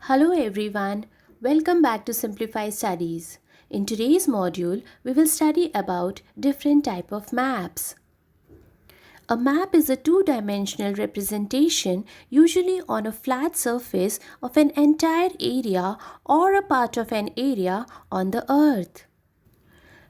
Hello everyone, welcome back to Simplify Studies. In today's module, we will study about different type of maps. A map is a two-dimensional representation, usually on a flat surface of an entire area or a part of an area on the earth.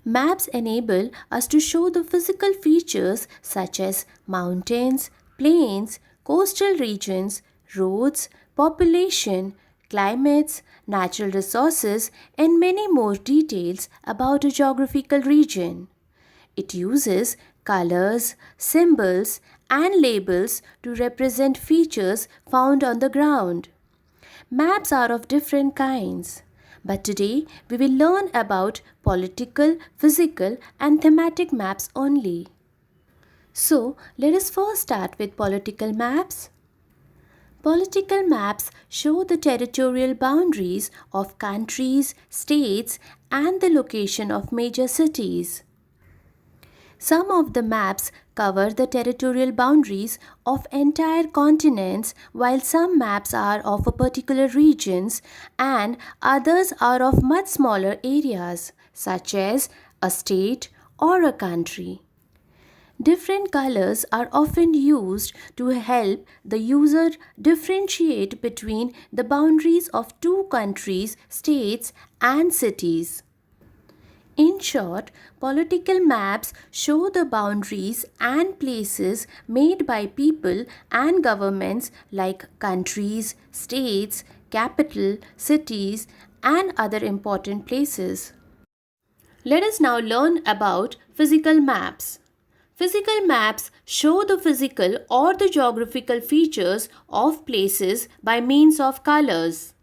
Maps enable us to show the physical features such as mountains, plains, coastal regions, roads, population, climates, natural resources, and many more details about a geographical region. It uses colors, symbols, and labels to represent features found on the ground. Maps are of different kinds. But today we will learn about political, physical, and thematic maps only. So, let us first start with political maps. Political maps show the territorial boundaries of countries, states, and the location of major cities. Some of the maps cover the territorial boundaries of entire continents, while some maps are of a particular regions and others are of much smaller areas, such as a state or a country. Different colors are often used to help the user differentiate between the boundaries of two countries, states, and cities. In short, political maps show the boundaries and places made by people and governments like countries, states, capital, cities, and other important places. Let us now learn about physical maps. Physical maps show the physical or the geographical features of places by means of colors.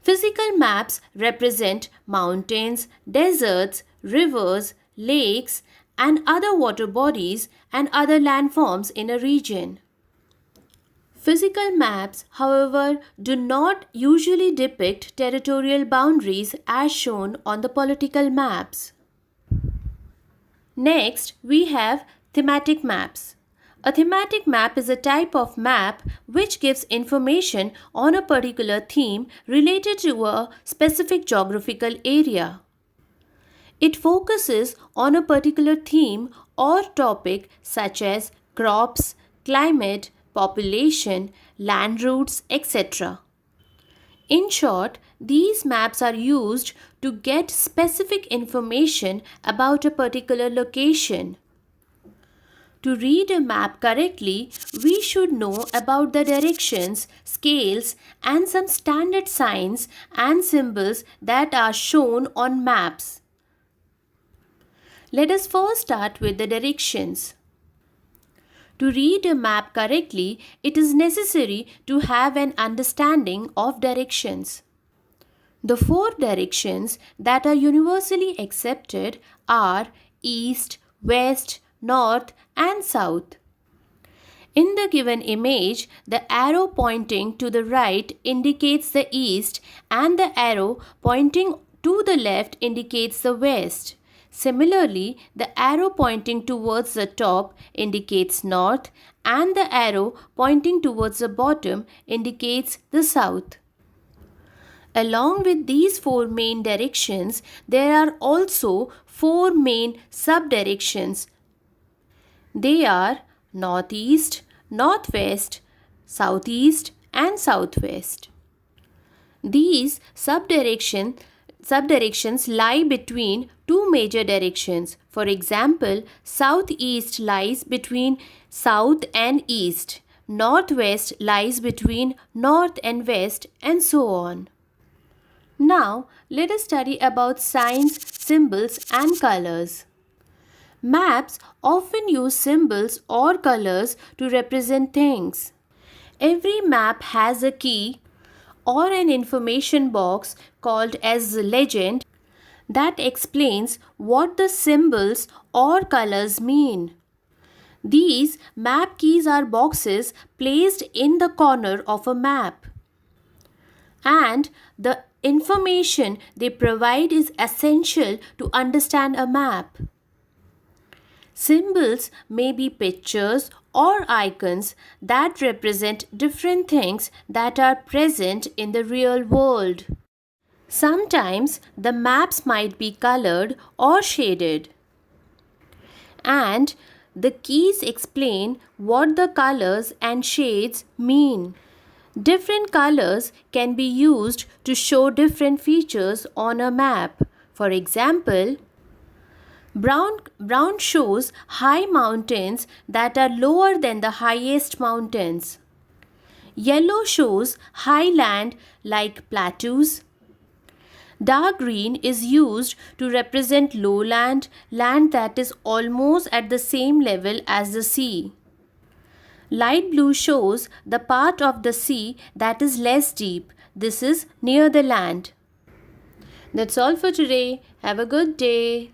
Physical maps represent mountains, deserts, rivers, lakes, and other water bodies and other landforms in a region. Physical maps, however, do not usually depict territorial boundaries as shown on the political maps. Next, we have thematic maps. A thematic map is a type of map which gives information on a particular theme related to a specific geographical area. It focuses on a particular theme or topic such as crops, climate, population, land routes, etc. In short, these maps are used to get specific information about a particular location. To read a map correctly, we should know about the directions, scales, and some standard signs and symbols that are shown on maps. Let us first start with the directions. To read a map correctly, it is necessary to have an understanding of directions. The four directions that are universally accepted are east, west, north, and south. In the given image, the arrow pointing to the right indicates the east and the arrow pointing to the left indicates the west. Similarly, the arrow pointing towards the top indicates north and the arrow pointing towards the bottom indicates the south. Along with these four main directions, there are also four main subdirections. They are northeast, northwest, southeast, and southwest. These subdirections lie between two major directions. For example, southeast lies between south and east, northwest lies between north and west, and so on. Now, let us study about signs, symbols, and colors. Maps often use symbols or colors to represent things. Every map has a key or an information box called as legend that explains what the symbols or colors mean. These map keys are boxes placed in the corner of a map, and the information they provide is essential to understand a map. Symbols may be pictures or icons that represent different things that are present in the real world. Sometimes the maps might be colored or shaded, and the keys explain what the colors and shades mean. Different colors can be used to show different features on a map. For example, brown shows high mountains that are lower than the highest mountains. Yellow shows high land like plateaus. Dark green is used to represent lowland, land that is almost at the same level as the sea. Light blue shows the part of the sea that is less deep. This is near the land. That's all for today. Have a good day.